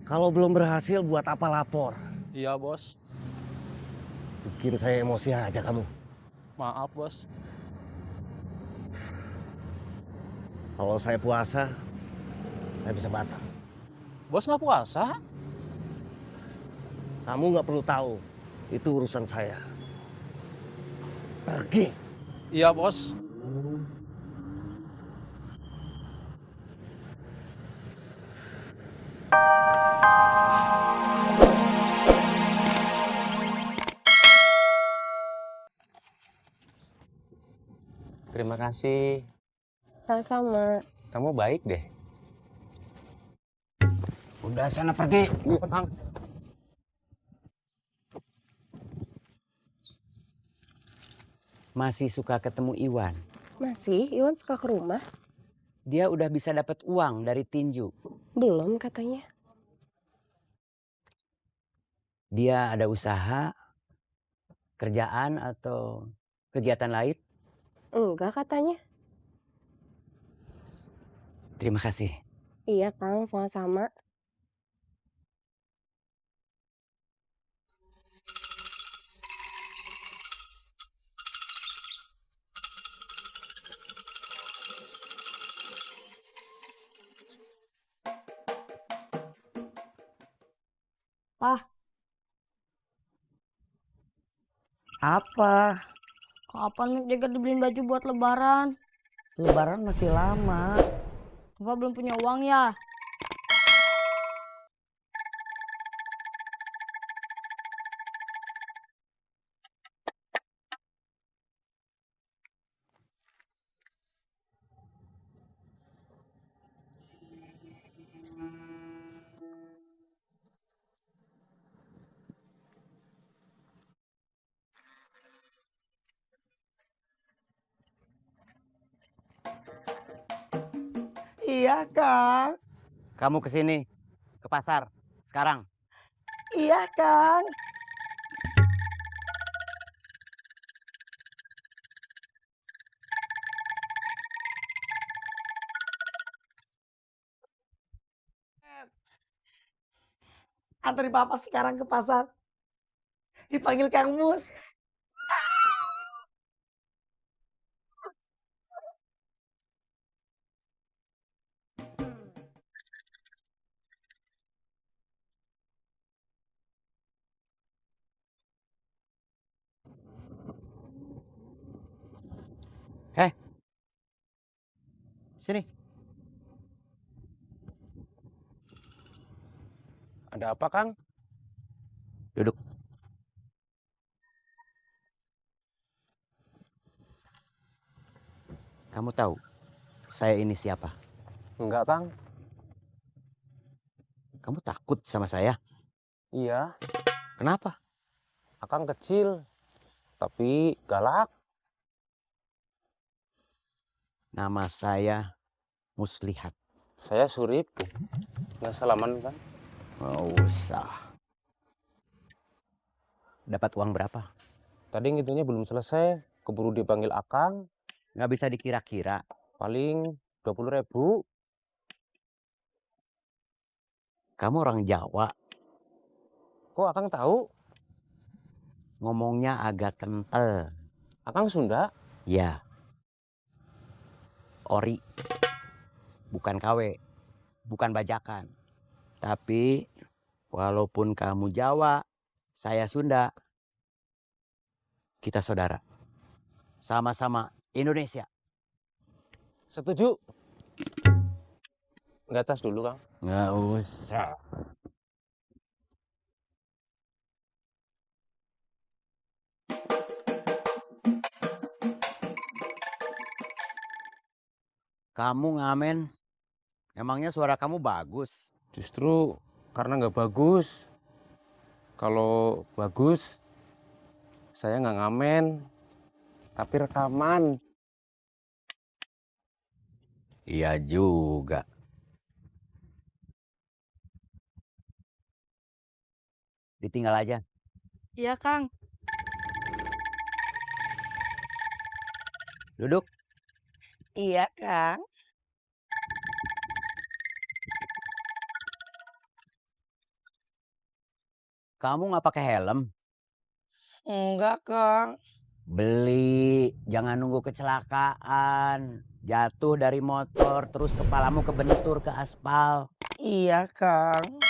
Kalau belum berhasil, buat apa lapor? Iya, Bos. Bikin saya emosi aja kamu. Maaf, Bos. Kalau saya puasa, saya bisa batal. Bos nggak puasa? Kamu nggak perlu tahu. Itu urusan saya. Pergi. Iya, Bos. Terima kasih. Sama-sama. Kamu baik deh. Udah sana pergi. Kang. Masih suka ketemu Iwan. Masih, Iwan suka ke rumah? Dia udah bisa dapat uang dari tinju. Belum katanya. Dia ada usaha, kerjaan atau kegiatan lain? Enggak katanya. Terima kasih. Iya Kang, sama-sama. Pah, Apa? kapan Mick Jagger dibeliin baju buat lebaran? Lebaran masih lama. Bapak belum punya uang ya? Iya, Kang. Kamu kesini, ke pasar, sekarang. Iya, Kang. Antri Papa sekarang ke pasar. Dipanggil Kang Mus. Heh, sini. Ada apa, Kang? Duduk. Kamu tahu, saya ini siapa? Enggak, Kang. Kamu takut sama saya? Iya, Kenapa? Akang kecil, tapi galak. Nama saya Muslihat. Saya Surip. Nggak salaman, kan? Nggak usah. Dapat uang berapa? Tadi ngitungnya belum selesai. Keburu dipanggil Akang. Nggak bisa dikira-kira. Paling 20.000. Kamu orang Jawa, Kok Akang tahu? ngomongnya agak kental. Akang Sunda? Ya, ori, bukan KW, bukan bajakan. Tapi walaupun kamu Jawa, saya Sunda, kita saudara. Sama-sama Indonesia. Setuju. Nggak cas dulu, Kang. Nggak usah. Kamu ngamen, emangnya suara kamu bagus? Justru karena nggak bagus. Kalau bagus, saya nggak ngamen, tapi rekaman. Iya juga. Ditinggal aja. Iya Kang. Duduk. Iya, Kang. Kamu nggak pakai helm? Enggak, Kang. Beli, jangan nunggu kecelakaan. Jatuh dari motor, terus kepalamu kebentur ke aspal. Iya, Kang.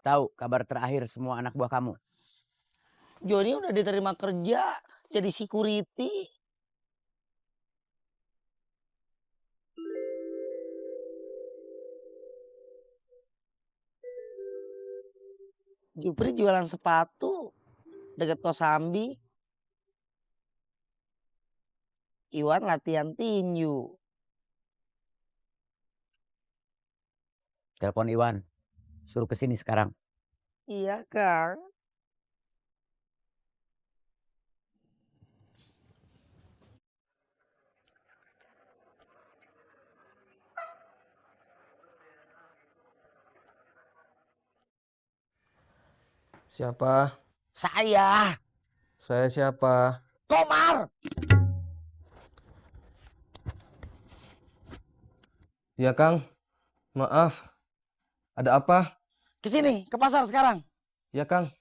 Tahu kabar terakhir semua anak buah kamu? Joni udah diterima kerja jadi security. Jupri jualan sepatu deket Kosambi. Iwan latihan tinju. Telepon Iwan, suruh kesini sekarang. Iya, Kang. Siapa? Saya, Saya siapa? Komar. Ya Kang, maaf. Ada apa? Kesini, ke pasar sekarang. Ya Kang.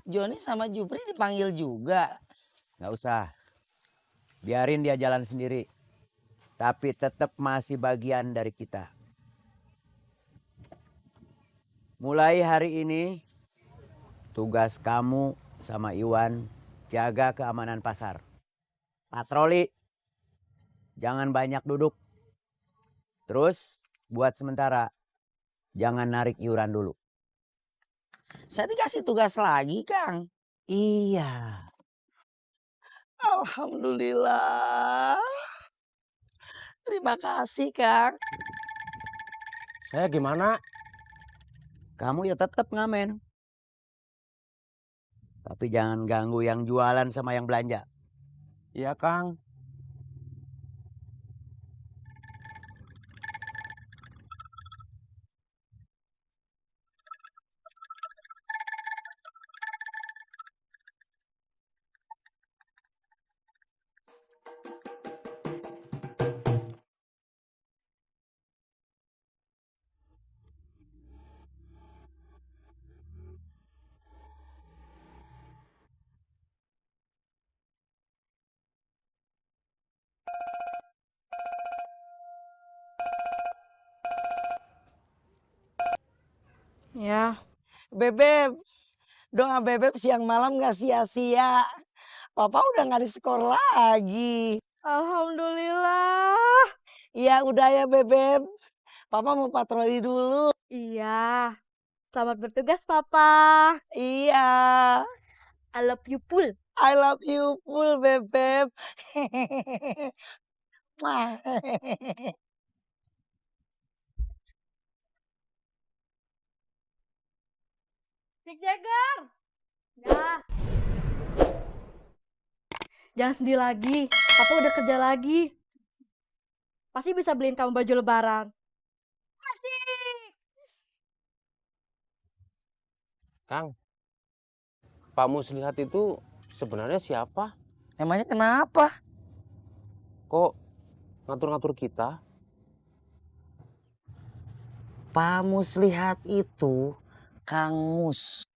Joni sama Jupri dipanggil juga. Nggak usah, biarin dia jalan sendiri. Tapi tetap masih bagian dari kita. Mulai hari ini, tugas kamu sama Iwan jaga keamanan pasar. Patroli, jangan banyak duduk. Terus buat sementara, jangan narik iuran dulu. Saya dikasih tugas lagi, Kang. Iya. Alhamdulillah. Terima kasih, Kang. Saya gimana? Kamu ya tetap ngamen. Tapi jangan ganggu yang jualan sama yang belanja. Iya, Kang. Ya, Bebeb, doa Bebeb siang malam gak sia-sia. Papa udah gak diskor lagi. alhamdulillah. Ya udah ya Bebeb. Papa mau patroli dulu. Iya. Selamat bertugas, Papa. Iya. I love you, Pul. I love you full Bebeb. Mwah. Cik Jagger. Ya. Jangan sedih lagi. Papa udah kerja lagi. Pasti bisa beliin kamu baju lebaran. Asik. Kang, Pak Muslihat itu sebenarnya siapa? Emangnya kenapa? Kok ngatur-ngatur kita? Pak Muslihat itu Kang Mus.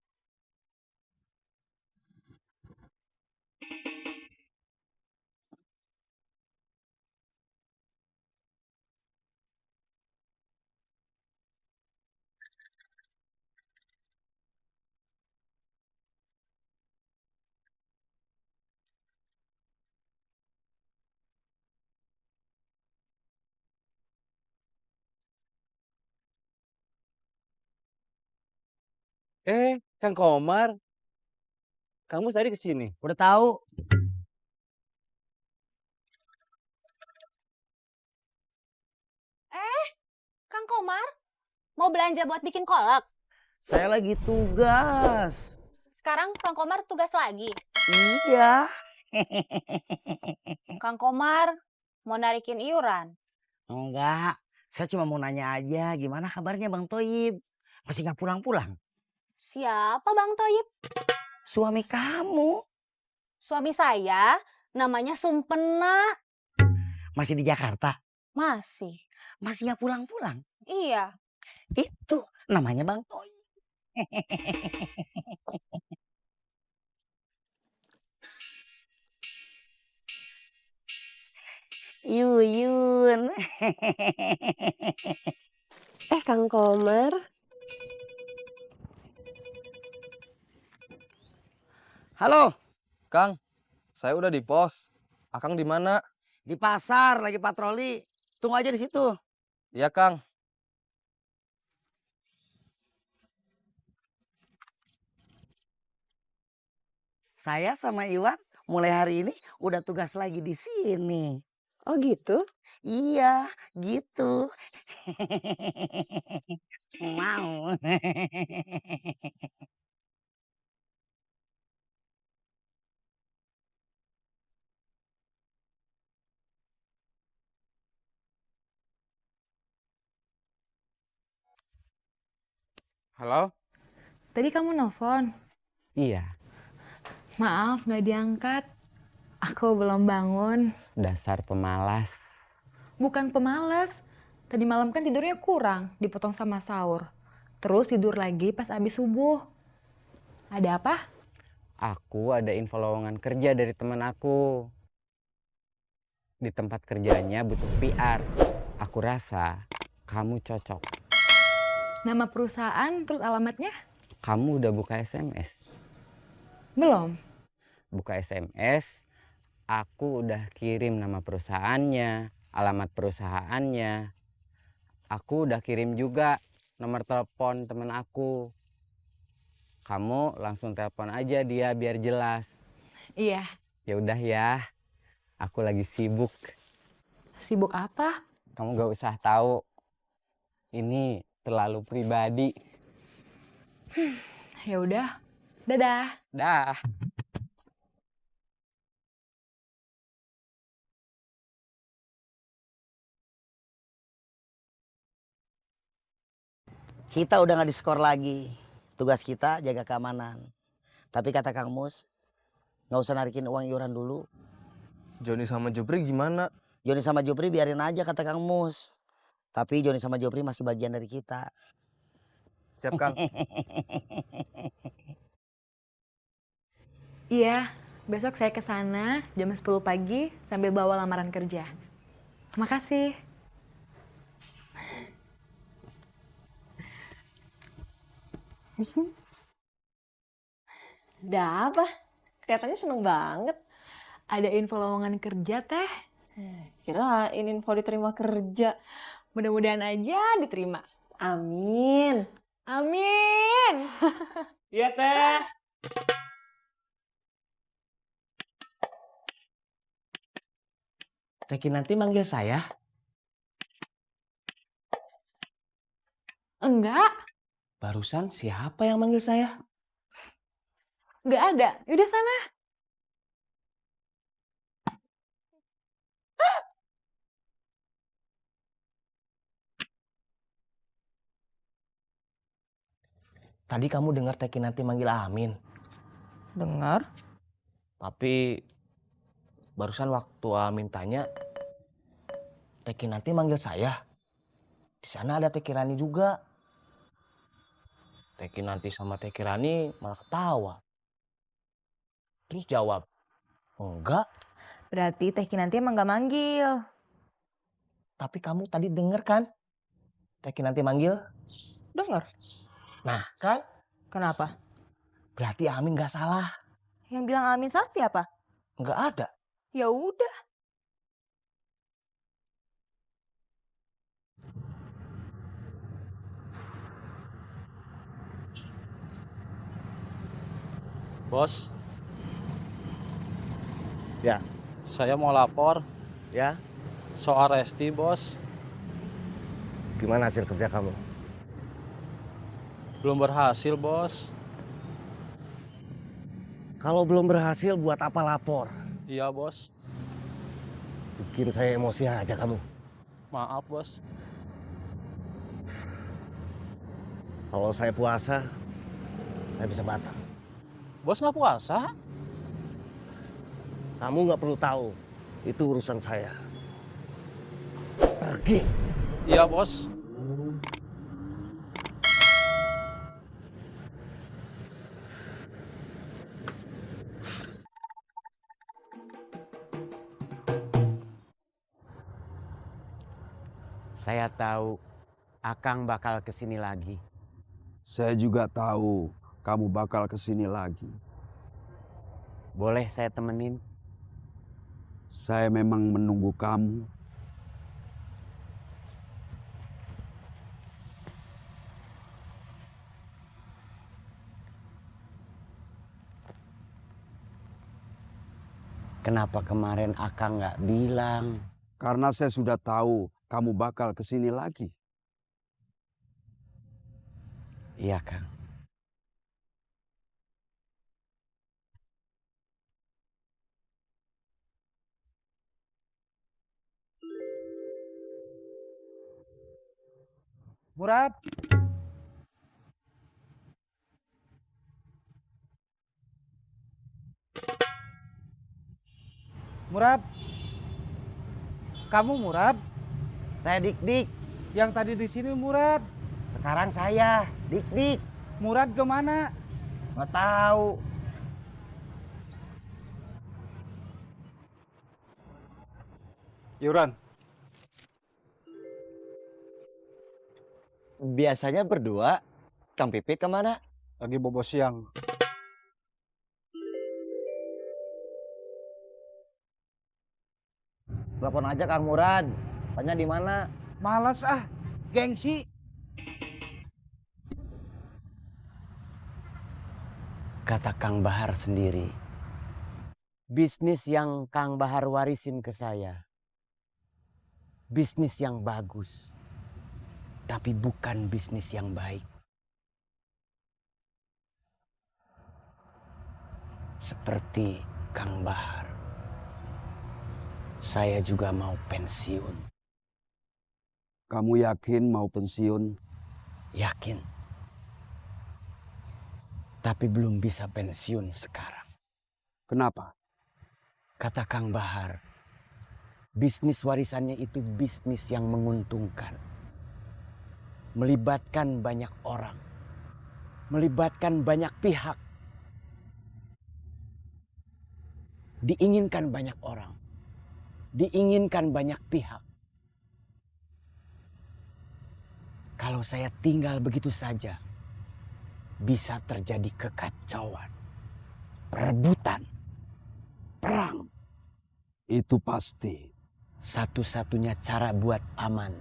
Kang Komar, kamu tadi ke sini. Udah tahu? Kang Komar, mau belanja buat bikin kolak? Saya lagi tugas. Sekarang Kang Komar tugas lagi. Iya. Kang Komar, mau narikin iuran. Enggak, saya cuma mau nanya aja gimana kabarnya Bang Toyib. Masih nggak pulang-pulang? Siapa Bang Toyib? Suami kamu Suami saya namanya Sumpena. masih di Jakarta? Masih. Masih nggak pulang-pulang? Iya. Itu namanya Bang Toy. Yuyun. Kang Komar. Halo, Kang, saya udah di pos. Akang di mana? di pasar lagi patroli. Tunggu aja di situ. Iya, Kang. Saya sama Iwan mulai hari ini udah tugas lagi di sini. Oh gitu? Iya, gitu. Mau. Halo? Tadi kamu nelfon? Iya, Maaf nggak diangkat. Aku belum bangun. dasar pemalas. Bukan pemalas. Tadi malam kan tidurnya kurang, dipotong sama sahur. Terus tidur lagi pas abis subuh. Ada apa? Aku ada info lowongan kerja dari teman aku. Di tempat kerjanya butuh PR. Aku rasa kamu cocok. Nama perusahaan terus alamatnya? Kamu udah buka SMS? Belum. Buka SMS, aku udah kirim nama perusahaannya, alamat perusahaannya. Aku udah kirim juga nomor telepon temen aku. Kamu langsung telepon aja dia biar jelas. Iya. Ya udah ya, aku lagi sibuk. Sibuk apa? Kamu gak usah tahu. Ini terlalu pribadi. Ya udah. Dadah. Dah. Kita udah nggak diskor lagi. Tugas kita jaga keamanan. Tapi kata Kang Mus, nggak usah narikin uang iuran dulu. Joni sama Jupri gimana? Joni sama Jupri biarin aja kata Kang Mus. Tapi Joni sama Jupri masih bagian dari kita. Siap, Kang. Iya, besok saya ke sana jam 10 pagi sambil bawa lamaran kerja. Makasih. Ada apa? Kelihatannya seneng banget. Ada info lowongan kerja, Teh. Kirain info diterima kerja. Mudah-mudahan aja diterima. Amin. Amin. Iya teh. Teh Kinanti manggil saya. Enggak, Barusan siapa yang manggil saya? enggak ada. Yaudah sana. Tadi kamu dengar Teh Kinanti manggil Amin. Dengar? Tapi barusan waktu Amin tanya, Teh Kinanti manggil saya. Di sana ada Teh Kirani juga. Teh Kinanti sama Teh Kirani malah ketawa. Terus jawab, enggak. Berarti Teh Kinanti emang gak manggil. Tapi kamu tadi denger kan? Teh Kinanti manggil. Dengar? Nah kan? Kenapa? Berarti Amin gak salah. Yang bilang Amin salah siapa? Enggak ada. Ya udah. Bos, Ya. saya mau lapor Ya, soal Resti, bos. gimana hasil kerja kamu? Belum berhasil, bos. Kalau belum berhasil buat apa lapor? Iya, bos. Bikin saya emosi aja kamu. Maaf, bos. Kalau saya puasa, saya bisa batal. Bos nggak puasa? Kamu nggak perlu tahu, itu urusan saya. Pergi. Iya, Bos. Saya tahu Akang bakal kesini lagi. Saya juga tahu kamu bakal kesini lagi. Boleh saya temenin? Saya memang menunggu kamu. Kenapa kemarin Akang nggak bilang? Karena saya sudah tahu kamu bakal kesini lagi. Iya, Kang. Murad. Murad. Kamu Murad? Saya Dik-Dik. Yang tadi di sini Murad. Sekarang saya Dik-Dik. Murad kemana? Nggak tahu. Yuran. Biasanya berdua. Kang Pipit kemana? Lagi bobo siang. Telepon aja Kang Murad. Tanya di mana? Malas ah, gengsi. Kata Kang Bahar sendiri, bisnis yang Kang Bahar warisin ke saya, bisnis yang bagus, tapi bukan bisnis yang baik. Seperti Kang Bahar, saya juga mau pensiun. Kamu yakin mau pensiun? Yakin. Tapi belum bisa pensiun sekarang. Kenapa? Kata Kang Bahar, bisnis warisannya itu bisnis yang menguntungkan. Melibatkan banyak orang. Melibatkan banyak pihak. Diinginkan banyak orang. Diinginkan banyak pihak. Kalau saya tinggal begitu saja, bisa terjadi kekacauan, perebutan, perang. Itu pasti. Satu-satunya cara buat aman,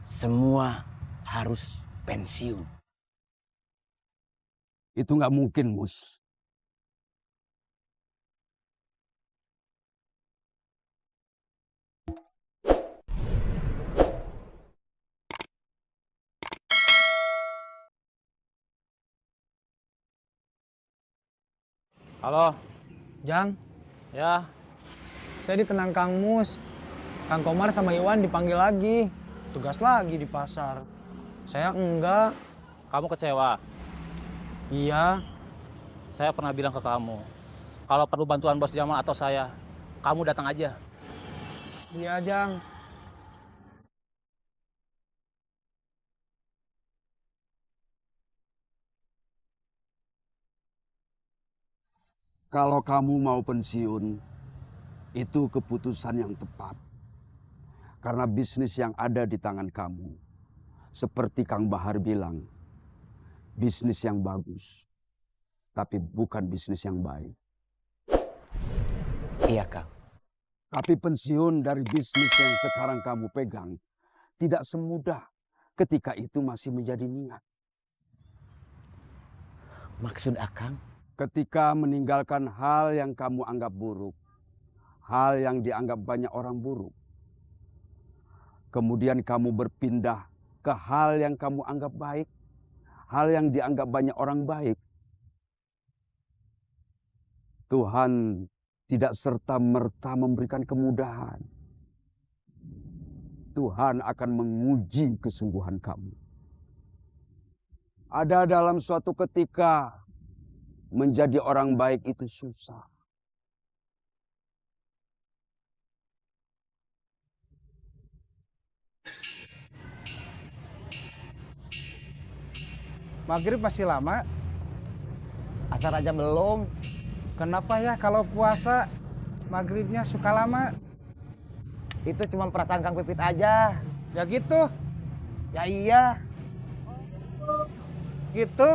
semua harus pensiun. Itu nggak mungkin, Mus. Halo. Jang, Ya, saya dikenang Kang Mus. Kang Komar sama Iwan dipanggil lagi. Tugas lagi di pasar. Saya enggak. kamu kecewa. Iya, Saya pernah bilang ke kamu, kalau perlu bantuan Bos Jamal atau saya, kamu datang aja. iya Jang. Kalau kamu mau pensiun, itu keputusan yang tepat. Karena bisnis yang ada di tangan kamu, seperti Kang Bahar bilang, bisnis yang bagus, tapi bukan bisnis yang baik. Iya, Kang. Tapi pensiun dari bisnis yang sekarang kamu pegang, tidak semudah ketika itu masih menjadi niat. Maksud Akang? Ketika meninggalkan hal yang kamu anggap buruk, hal yang dianggap banyak orang buruk, kemudian kamu berpindah ke hal yang kamu anggap baik, hal yang dianggap banyak orang baik, Tuhan tidak serta-merta memberikan kemudahan. Tuhan akan menguji kesungguhan kamu. Ada dalam suatu ketika menjadi orang baik itu susah. Maghrib masih lama. Asar aja belum. Kenapa ya kalau puasa maghribnya suka lama? Itu cuma perasaan Kang Pipit aja. Ya gitu. Ya iya. Gitu.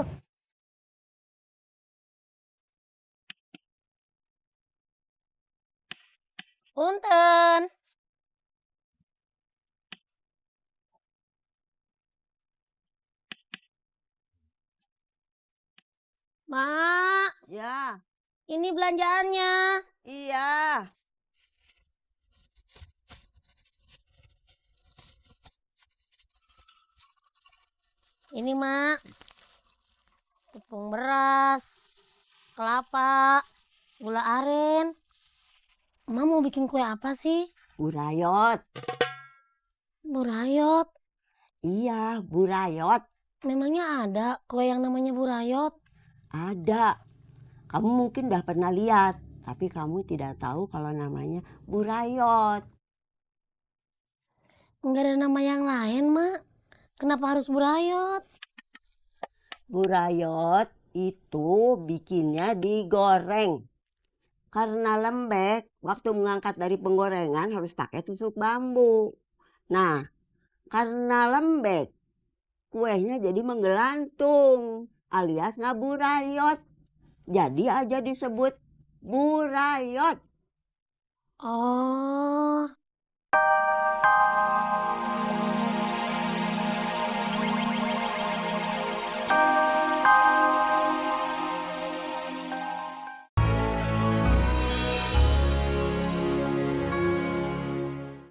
Punten. Mak, Ya, ini belanjaannya. iya. Ini, Mak. Tepung beras, kelapa, gula aren. Emak mau bikin kue apa sih? Burayot. Burayot. Iya, burayot. Memangnya ada kue yang namanya burayot? Ada. Kamu mungkin udah pernah lihat, tapi kamu tidak tahu kalau namanya burayot. Enggak ada nama yang lain, Mak. Kenapa harus burayot? Burayot itu bikinnya digoreng. Karena lembek, waktu mengangkat dari penggorengan harus pakai tusuk bambu. Nah, karena lembek, kuenya jadi menggelantung alias nggak burayot. Jadi aja disebut burayot. Oh,